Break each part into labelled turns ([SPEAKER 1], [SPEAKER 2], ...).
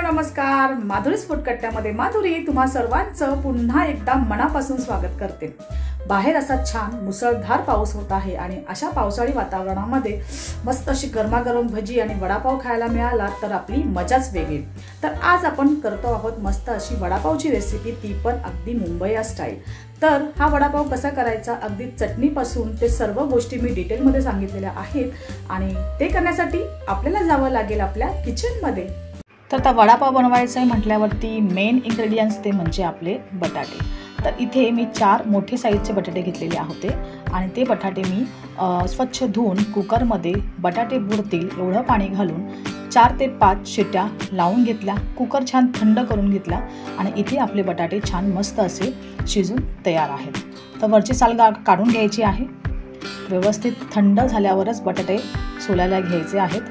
[SPEAKER 1] नमस्कार. माधुरीज फूड कट्ट्यामध्ये माधुरी तुम्हा सर्वांचं पुन्हा एकदा मनापासून स्वागत करते. बाहेर असा छान मुसळधार पाऊस होत आहे आणि अशा पावसाळी वातावरणामध्ये मस्त अशी गरमागरम भजी आणि वडापाव खायला मिळाला तर आपली मजाच वेगळी. तर आज आपण करतो आहोत मस्त अशी वडापावची रेसिपी, ती पण अगदी मुंबई स्टाईल. तर हा वडापाव कसा करायचा अगदी चटणीपासून ते सर्व गोष्टी मी डिटेलमध्ये सांगितलेल्या आहेत आणि ते करण्यासाठी आपल्याला जावं लागेल आपल्या किचनमध्ये. तर आता वडापाव बनवायचा आहे म्हटल्यावरती मेन इन्ग्रेडियंट्स ते म्हणजे आपले बटाटे. तर इथे मी 4 मोठे साईजचे बटाटे घेतलेले होते आणि ते बटाटे मी स्वच्छ धुवून कुकरमध्ये बटाटे बुडतील एवढं पाणी घालून 4 ते 5 शिट्या लावून घेतल्या. कुकर छान थंड करून घेतला आणि इथे आपले बटाटे छान मस्त असे शिजून तयार आहेत. तर वरची साल काढून घ्यायची आहे. व्यवस्थित थंड झाल्यावरच बटाटे सोलायला घ्यायचे आहेत.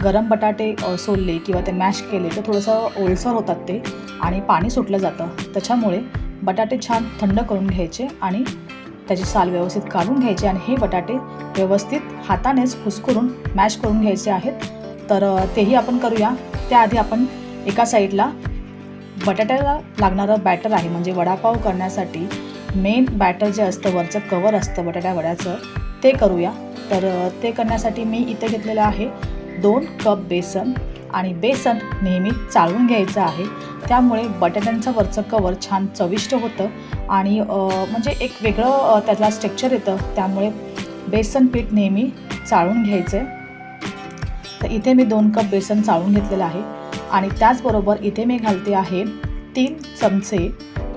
[SPEAKER 1] गरम बटाटे सोलले किंवा ते मॅश केले तर थोडंसं ओलसर होतात ते आणि पाणी सुटलं जातं. त्याच्यामुळे बटाटे छान थंड करून घ्यायचे आणि त्याची साल व्यवस्थित काढून घ्यायची आणि हे बटाटे व्यवस्थित हातानेच खुसकरून मॅश करून घ्यायचे आहेत. तर तेही आपण करूया. त्याआधी आपण एका साईडला बटाट्याला लागणारं बॅटर आहे, म्हणजे वडापाव करण्यासाठी मेन बॅटर जे असतं, वरचं कवर असतं बटाट्या वड्याचं, ते करूया. तर ते करण्यासाठी मी इथे घेतलेलं आहे 2 कप बेसन आणि बेसन नेहमी चाळून घ्यायचं आहे. त्यामुळे बटाट्यांचं वरचं कवर छान चविष्ट होतं आणि म्हणजे एक वेगळं त्याला स्ट्रक्चर येतं. त्यामुळे बेसन पीठ नेहमी चाळून घ्यायचं आहे. तर इथे मी 2 कप बेसन चाळून घेतलेलं आहे आणि त्याचबरोबर इथे मी घालते आहे 3 चमचे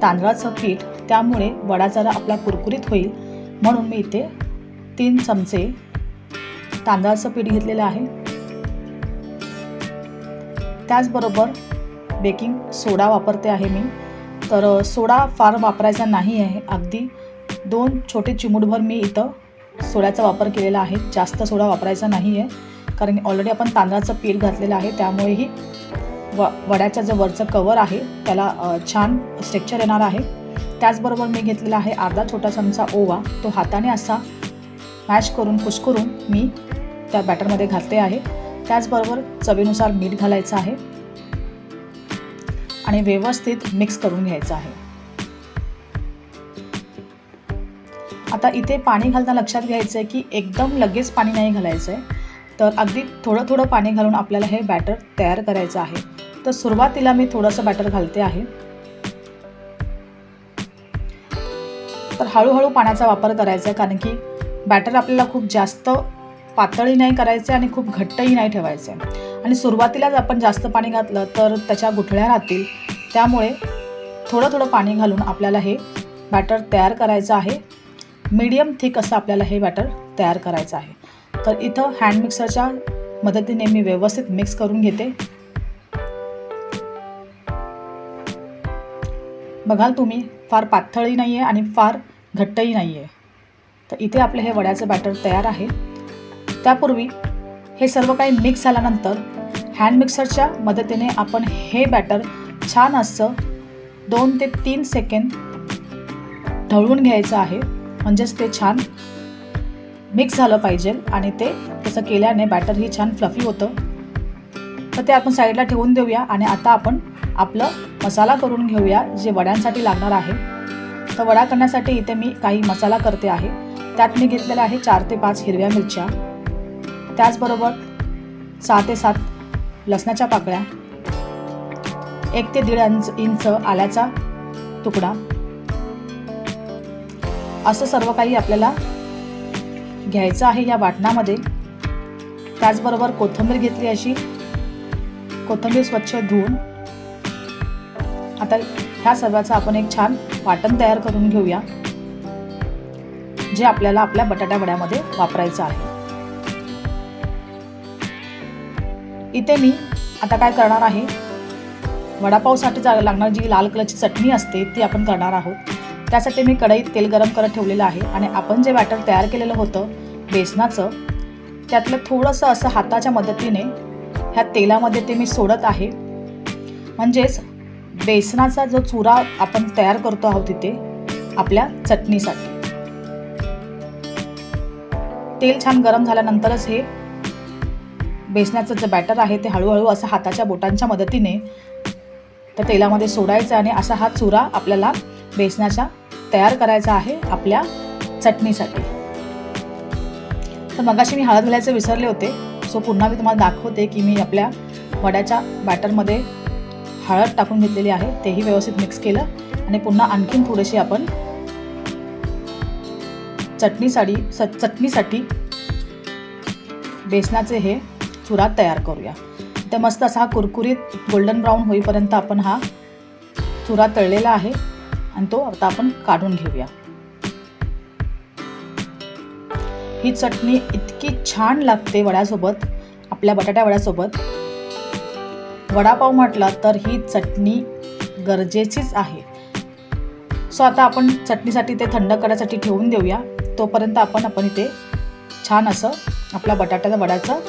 [SPEAKER 1] तांदळाचं पीठ. त्यामुळे वडा जरा आपला कुरकुरीत होईल म्हणून मी इथे 3 चमचे तांदळाचं पीठ घेतलेलं आहे. त्याचबरोबर बेकिंग सोडा वापरते आहे मी. तर सोडा फार वापरायचा नाही आहे, अगदी 2 छोटे चिमूटभर मी इथं सोड्याचा वापर केलेला आहे. जास्त सोडा वापरायचा नाही आहे, कारण ऑलरेडी आपण तांदळाचं पीठ घातलेलं आहे. त्यामुळेही वड्याचं जे वरचं कवर आहे त्याला छान स्ट्रक्चर येणार आहे. त्याचबरोबर मी घेतलेला आहे अर्धा छोटा चमचा ओवा. तो हाताने असा मॅश करून कुस्करून मी त्या बॅटरमध्ये घालते आहे. त्याचबरोबर चवीनुसार मीठ घालायचं आहे आणि व्यवस्थित मिक्स करून घ्यायचं आहे. आता इथे पाणी घालताना लक्षात घ्यायचं आहे की एकदम लगेच पाणी नाही घालायचं आहे. तर अगदी थोडं थोडं पाणी घालून आपल्याला हे बॅटर तयार करायचं आहे. तर सुरुवातीला मी थोडंसं बॅटर घालते आहे. तर हळूहळू पाण्याचा वापर करायचा आहे, कारण की बॅटर आपल्याला खूप जास्त पातळी नाही करायचं आणि खूप घट्टही नाही ठेवायचं आहे. आणि सुरुवातीलाच आपण जास्त पाणी घातलं तर त्याच्या गुठळ्या राहतील. त्यामुळे थोडं थोडं पाणी घालून आपल्याला हे बॅटर तयार करायचं आहे. मीडियम थिक असं आपल्याला हे बॅटर तयार करायचं आहे. तर इथं हँड मिक्सरच्या मदतीने मी व्यवस्थित मिक्स करून घेते. बघाल तुम्ही, फार पातळही नाही आहे आणि फार घट्टही नाही आहे. तर इथे आपलं हे वड्याचं बॅटर तयार आहे. त्यापूर्वी हे सर्व काही मिक्स झाल्यानंतर हँड मिक्सरच्या मदतीने आपण हे बॅटर छान असं 2 ते 3 सेकंद ढवळून घ्यायचं आहे, म्हणजेच ते छान मिक्स झालं पाहिजे आणि ते तसं केल्याने बॅटर ही छान फ्लफी होतं. तर ते आपण साईडला ठेवून देऊया आणि आता आपण आपलं मसाला करून घेऊया जे वड्यांसाठी लागणार आहे. तर वडा करण्यासाठी इथे मी काही मसाला करते आहे. त्यात मी घेतलेला आहे 4 ते 5 हिरव्या मिरच्या, त्याचबरोबर 6 ते 7 लसणाच्या पाकळ्या, 1 ते 1.5 इंच आल्याचा तुकडा. असं सर्व काही आपल्याला घ्यायचं आहे या वाटणामध्ये. त्याचबरोबर कोथिंबीर घेतली, अशी कोथिंबीर स्वच्छ धुवून. आता ह्या सर्वाचं आपण एक छान वाटण तयार करून घेऊया जे आपल्याला आपल्या बटाटा वड्यामध्ये वापरायचं आहे. इथे मी आता काय करणार आहे, वडापावसाठी लागणारी जी लाल कलरची चटणी असते ती आपण करणार आहोत. त्यासाठी मी कढईत तेल गरम करत ठेवलेलं आहे आणि आपण जे बॅटर तयार केलेलं होतं बेसनाचं, त्यातलं थोडंसं असं हाताच्या मदतीने ह्या तेलामध्ये ते मी सोडत आहे. म्हणजेच बेसनाचा जो चुरा आपण तयार करतो आहोत तिथे आपल्या चटणीसाठी. तेल छान गरम झाल्यानंतरच हे बेसनाचं जे बॅटर आहे ते हळूहळू असं हाताच्या बोटांच्या मदतीने त्या तेलामध्ये सोडायचं आणि असा हा चुरा आपल्याला बेसनाचा तयार करायचा आहे आपल्या चटणीसाठी. तर मगाशी मी हळद घालायचं विसरले होते, सो पुन्हा मी तुम्हाला दाखवते की मी आपल्या वड्याच्या बॅटरमध्ये हळद टाकून घेतलेली आहे. तेही व्यवस्थित मिक्स केलं आणि पुन्हा आणखीन थोडेसे आपण चटणीसाठी बेसनाचे हे चुरा तयार करूया. तर मस्त असा कुरकुरीत गोल्डन ब्राऊन होईपर्यंत आपण हा चुरा तळलेला आहे आणि तो आता आपण काढून घेऊया. ही चटणी इतकी छान लागते वड्यासोबत, आपल्या बटाट्या वड्यासोबत. वडापाव म्हटला तर ही चटणी गरजेचीच आहे. सो आता आपण चटणीसाठी ते थंड करण्यासाठी ठेवून देऊया. तोपर्यंत आपण इथे छान असं आपल्या बटाट्याच्या वड्याचं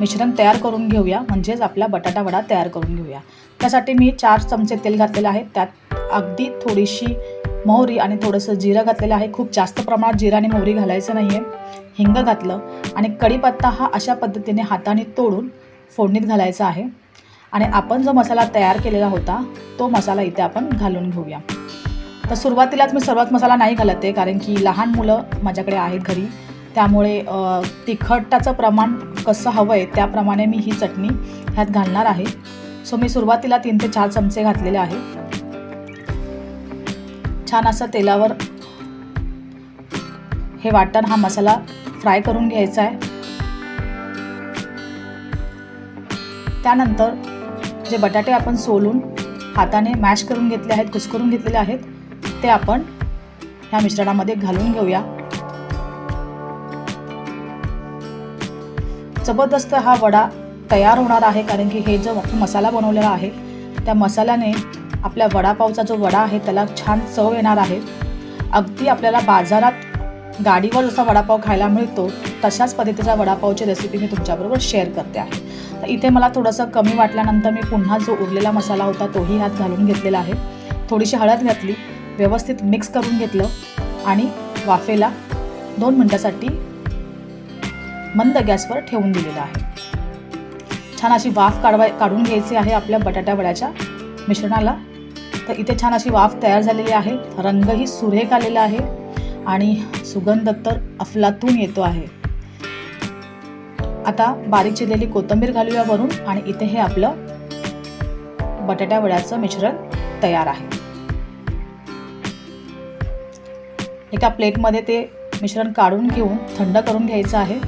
[SPEAKER 1] मिश्रण तयार करून घेऊया, म्हणजेच आपला बटाटा वडा तयार करून घेऊया. त्यासाठी मी 4 चमचे तेल घातलेलं आहे. त्यात अगदी थोडीशी मोहरी आणि थोडंसं जिरं घातलेलं आहे. खूप जास्त प्रमाणात जिरं आणि मोहरी घालायचं नाही आहे. हिंग घातलं आणि कढीपत्ता हा अशा पद्धतीने हाताने तोडून फोडणीत घालायचा आहे. आणि आपण जो मसाला तयार केलेला होता तो मसाला इथे आपण घालून घेऊया. तर सुरुवातीलाच मी सर्वात मसाला नाही घालत आहे, कारण की लहान मुलं माझ्याकडे आहेत घरी, त्यामुळे तिखटाचं प्रमाण कसं हवं आहे त्याप्रमाणे मी ही चटणी ह्यात घालणार आहे. सो मी सुरुवातीला 3 ते 4 चमचे घातलेले आहे. छान असं तेलावर हे वाटण हा मसाला फ्राय करून घ्यायचा आहे. त्यानंतर जे बटाटे आपण सोलून हाताने मॅश करून घेतले आहेत, कुस्करून घेतलेले आहेत, ते आपण ह्या मिश्रणामध्ये घालून घेऊया. जबरदस्त हा वडा तयार होणार आहे, कारण की हे जो आपण मसाला बनवलेला आहे त्या मसाल्याने आपल्या वडापावचा जो वडा आहे त्याला छान चव येणार आहे. अगदी आपल्याला बाजारात गाडीवर जसा वडापाव खायला मिळतो तशाच पद्धतीचा वडापावची रेसिपी मी तुमच्याबरोबर शेअर करते आहे. तर इथे मला थोडंसं कमी वाटल्यानंतर मी पुन्हा जो उरलेला मसाला होता तोही ह्यात घालून घेतलेला आहे. थोडीशी हळद घातली, व्यवस्थित मिक्स करून घेतलं आणि वाफेला 2 मिनिटासाठी मंद गॅसवर ठेवून दिलेलं आहे. छान अशी वाफ काढून घ्यायची आहे आपल्या बटाट्या वड्याच्या मिश्रणाला. तर इथे छान अशी वाफ तयार झालेली आहे. रंगही सुरेख आलेला आहे आणि सुगंध तर अफलातून येतो आहे. आता बारीक चिरलेली कोथिंबीर घालूया वरून आणि इथे हे आपलं बटाट्या वड्याचं मिश्रण तयार आहे. एका प्लेटमध्ये ते मिश्रण काढून घेऊन थंड करून घ्यायचं आहे.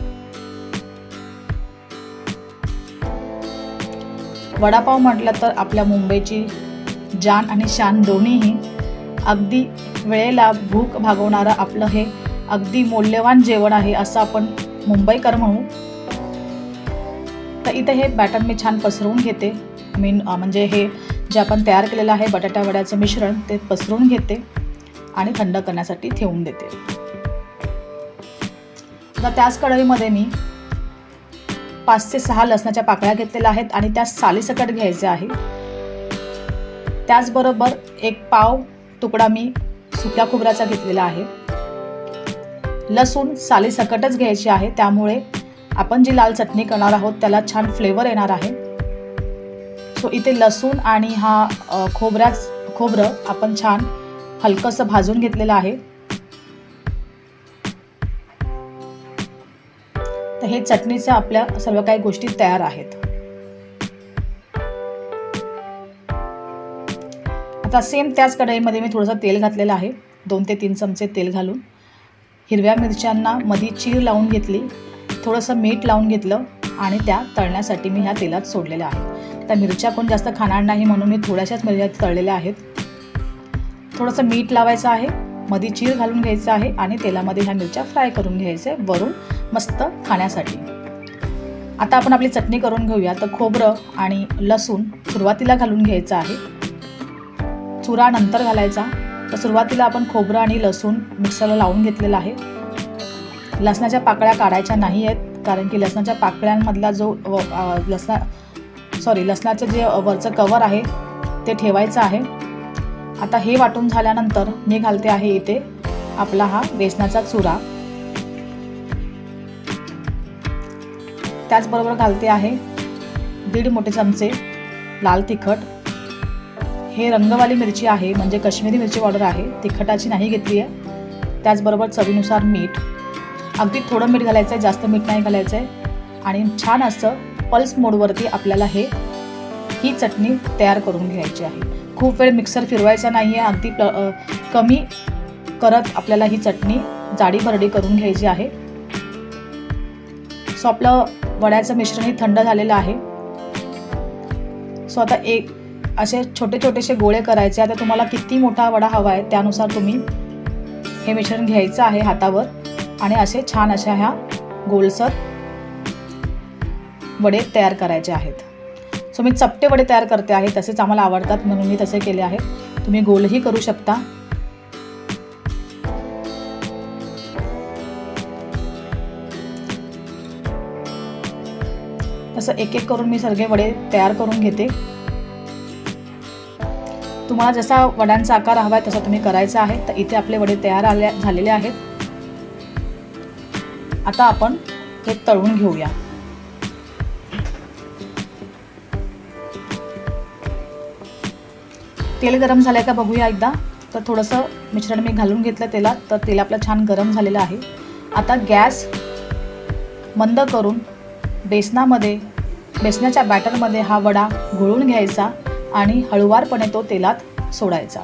[SPEAKER 1] वडापाव म्हटलं तर आपल्या मुंबईची जान आणि शान दोन्हीही. अगदी वेळेला भूक भागवणारं आपलं हे अगदी मौल्यवान जेवण आहे असं आपण मुंबईकर म्हणू. तर इथे हे बॅटर मी छान पसरवून घेते. म्हणजे हे जे आपण तयार केलेलं आहे बटाट्या वड्याचं मिश्रण ते पसरवून घेते आणि थंड करण्यासाठी ठेवून देते. आता त्याच कढईमध्ये मी 5 ते 6 लसणाच्या पाकळ्या घेतलेल्या आहेत आणि त्या सालीसकट घ्यायच्या आहे. त्याचबरोबर 1 पाव तुकडा मी सुक्या खोबऱ्याचा घेतलेला आहे. लसूण सालीसकटच घ्यायची आहे, त्यामुळे आपण जी लाल चटणी करणार आहोत त्याला छान फ्लेवर येणार आहे. सो इथे लसूण आणि हा खोबरं आपण छान हलकंसं भाजून घेतलेलं आहे. तर हे चटणीच्या आपल्या सर्व काही गोष्टी तयार आहेत. आता सेम त्याच कढईमध्ये मी थोडंसं तेल घातलेलं आहे. 2 ते 3 चमचे तेल घालून हिरव्या मिरच्यांना मध्ये चीर लावून घेतली, थोडंसं मीठ लावून घेतलं आणि त्या तळण्यासाठी मी ह्या तेलात सोडलेल्या आहेत. त्या मिरच्या कोण जास्त खाणार नाही म्हणून मी थोड्याशाच मिरच्या तळलेल्या आहेत. थोडंसं मीठ लावायचं आहे, मध्ये चीर घालून घ्यायचं आहे आणि तेलामध्ये ह्या मिरच्या फ्राय करून घ्यायचे वरून मस्त खाण्यासाठी. आता आपण आपली चटणी करून घेऊया. तर खोबरं आणि लसूण सुरुवातीला घालून घ्यायचं आहे, चुरा नंतर घालायचा. तर सुरुवातीला आपण खोबरं आणि लसूण मिक्सरला लावून घेतलेलं आहे. लसणाच्या पाकळ्या काढायच्या नाही आहेत, कारण की लसणाच्या पाकळ्यांमधला जो लसणाचं जे वरचं कवर आहे ते ठेवायचं आहे. आता हे वाटून झाल्यानंतर मी घालते आहे इथे आपला हा बेसनाचा चुरा. त्याचबरोबर घालते आहे 1.5 मोठे चमचे लाल तिखट. हे रंगवाली मिरची आहे, म्हणजे काश्मीरी मिरची पावडर आहे, तिखटाची नाही घेतली आहे. त्याचबरोबर चवीनुसार मीठ, अगदी थोडं मीठ घालायचं आहे, जास्त मीठ नाही घालायचं आहे. आणि छान असं पल्स मोडवरती आपल्याला ही चटणी तयार करून घ्यायची आहे. खूप वेळ मिक्सर फिरवायचा नाही आहे, अगदी कमी करत आपल्याला ही चटणी जाडी भरडी करून घ्यायची आहे. सो आपलं वड्याचं मिश्रणही थंड झालेलं आहे. सो आता असे छोटे छोटेसे गोळे करायचे. आता तुम्हाला किती मोठा वडा हवा आहे त्यानुसार तुम्ही हे मिश्रण घ्यायचं आहे हातावर आणि असे छान अशा ह्या गोलसर वडे तयार करायचे आहेत. सो मी चपटे वडे तयार करते आहे, तसेच आम्हाला आवडतात म्हणून मी तसे केले आहेत. तुम्ही गोलही करू शकता. तसं एक एक करून मी सगळे वडे तयार करून घेते. तुम्हाला जसा वड्यांचा आकार हवा आहे तसा तुम्ही करायचा आहे. तर इथे आपले वडे तयार झालेले आहेत. आता आपण हे तळून घेऊया. तेल गरम झालंय का बघूया एकदा. तर थोडंसं मिश्रण मी घालून घेतलं तेलात, तर तेल आपलं छान गरम झालेलं आहे. आता गॅस मंद करून बेसनाच्या बॅटरमध्ये हा वडा घोळून घ्यायचा आणि हळुवारपणे तो तेलात सोडायचा.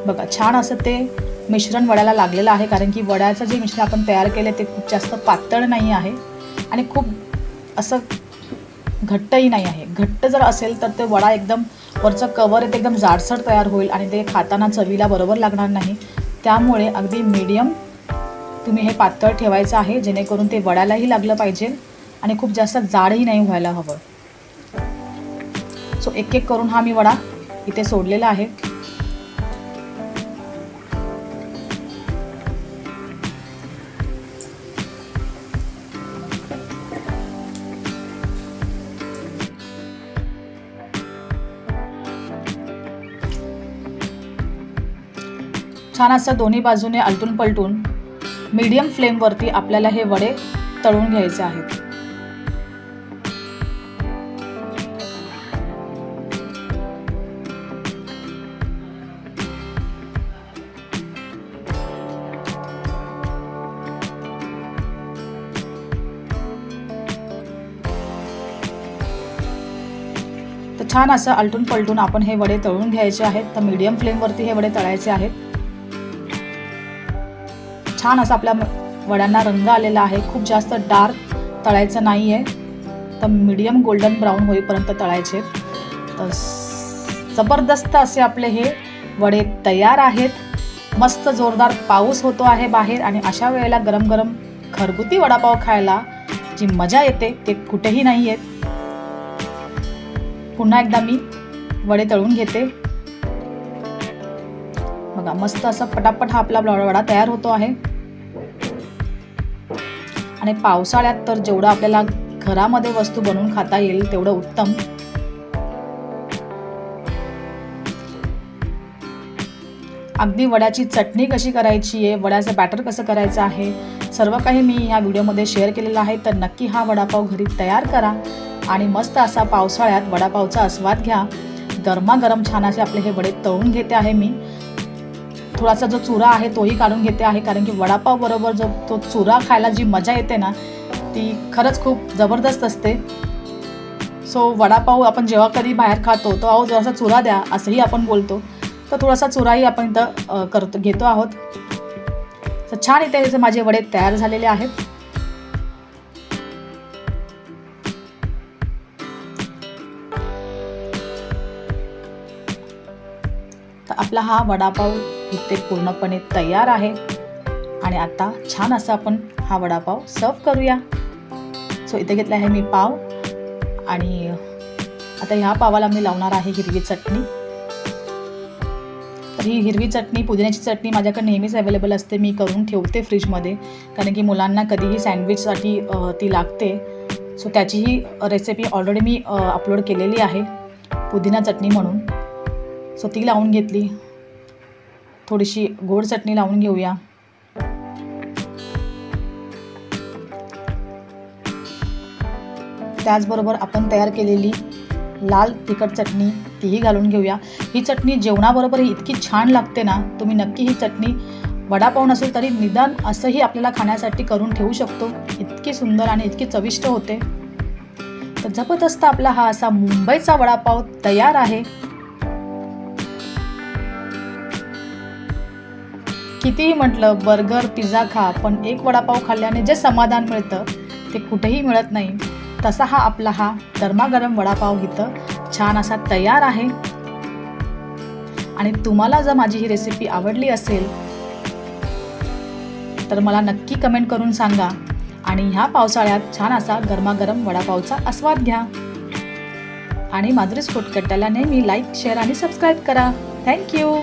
[SPEAKER 1] बघा छान असं ते मिश्रण वड्याला लागलेलं आहे, कारण की वड्याचं जे मिश्रण आपण तयार केले ते खूप जास्त पातळ नाही आहे आणि खूप असं घट्टही नाही आहे. घट्ट जर असेल तर ते वडा एकदम वरचं कवर आहे ते एकदम जाडसर तयार होईल आणि ते खाताना चवीला बरोबर लागणार नाही. त्यामुळे अगदी मीडियम तुम्ही हे पातळ ठेवायचं आहे, जेणेकरून ते वड्यालाही लागलं पाहिजे आणि खूप जास्त जाडही नाही व्हायला हवं. सो एक एक करून हा मी वडा इथे सोडलेला आहे. छान असं दोन्ही बाजूने आलटून पलटून मीडियम फ्लेमवरती आपल्याला हे वडे तळून घ्यायचे आहेत. तर छान असं आलटून पलटून आपण हे वडे तळून घ्यायचे आहेत. तर मीडियम फ्लेमवरती हे वडे तळायचे आहेत. छान असा आपल्या वड्यांना रंग आलेला आहे. खूप जास्त डार्क तळायचं नाही आहे, तर मीडियम गोल्डन ब्राऊन होईपर्यंत तळायचे. तर जबरदस्त असे आपले हे वडे तयार आहेत. मस्त जोरदार पाऊस होतो आहे बाहेर आणि अशा वेळेला गरम गरम घरगुती वडापाव खायला जी मजा येते ते कुठेही नाही येत. पुन्हा एकदा मी वडे तळून घेते. बघा मस्त असं पटापट हा आपला वडा तयार होतो आहे. आणि पावसाळ्यात तर जेवढं आपल्याला घरामध्ये वस्तू बनवून खाता येईल तेवढं उत्तम. अगदी वड्याची चटणी कशी करायची आहे, वड्याचं बॅटर कसं करायचं आहे, सर्व काही मी ह्या व्हिडिओमध्ये शेअर केलेलं आहे. तर नक्की हा वडापाव घरी तयार करा आणि मस्त असा पावसाळ्यात वडापावचा आस्वाद घ्या. गरमागरम छान असे आपले हे वडे तळून घेते आहे मी. थोडासा जो चुरा आहे तोही काढून घेते आहे, कारण की वडापाव बरोबर जो तो चुरा खायला जी मजा येते ना ती खरंच खूप जबरदस्त असते. सो वडापाव आपण जेव्हा कधी बाहेर खातो तो अहो जरासा चुरा द्या असंही आपण बोलतो. तर थोडासा चुराही आपण इथं घेतो आहोत. तर छान इथे माझे वडे तयार झालेले आहेत. तर आपला हा वडापाव इथे पूर्णपणे तयार आहे आणि आता छान असं आपण हा वडापाव सर्व करूया. सो इथे घेतला आहे मी पाव आणि आता ह्या पावाला मी लावणार आहे हिरवी चटणी. तर ही हिरवी चटणी, पुदिन्याची चटणी माझ्याकडे नेहमीच अवेलेबल असते. मी करून ठेवते फ्रीजमध्ये, कारण की मुलांना कधीही सँडविचसाठी ती लागते. सो त्याचीही रेसिपी ऑलरेडी मी अपलोड केलेली आहे, पुदिना चटणी म्हणून. सो ती लावून घेतली. थोडीशी गोड चटणी लावून घेऊया. त्याचबरोबर आपण तयार केलेली लाल तिखट चटणी तीही घालून घेऊया। ही चटणी जेवणाबरोबर इतकी छान लागते ना, तुम्ही नक्की ही चटणी वडापाव नसेल तरी निदान असंही आपल्याला खाण्यासाठी करून ठेवू शकतो। इतकी सुंदर आणि इतकी चविष्ट होते। तर जबरदस्त आपला हा असा मुंबईचा वडापाव तयार आहे। कितीही म्हटलं बर्गर पिझ्झा खा, पण एक वडापाव खाल्ल्याने जे समाधान मिळतं ते कुठेही मिळत नाही। तसा हा आपला हा गरमागरम वडापाव इथं छान असा तयार आहे। आणि तुम्हाला जर माझी ही रेसिपी आवडली असेल तर मला नक्की कमेंट करून सांगा आणि ह्या पावसाळ्यात छान असा गरमागरम वडापावचा आस्वाद घ्या। आणि माधुरीज फूड कट्ट्याला नेहमी लाईक, शेअर आणि सबस्क्राईब करा। थँक्यू।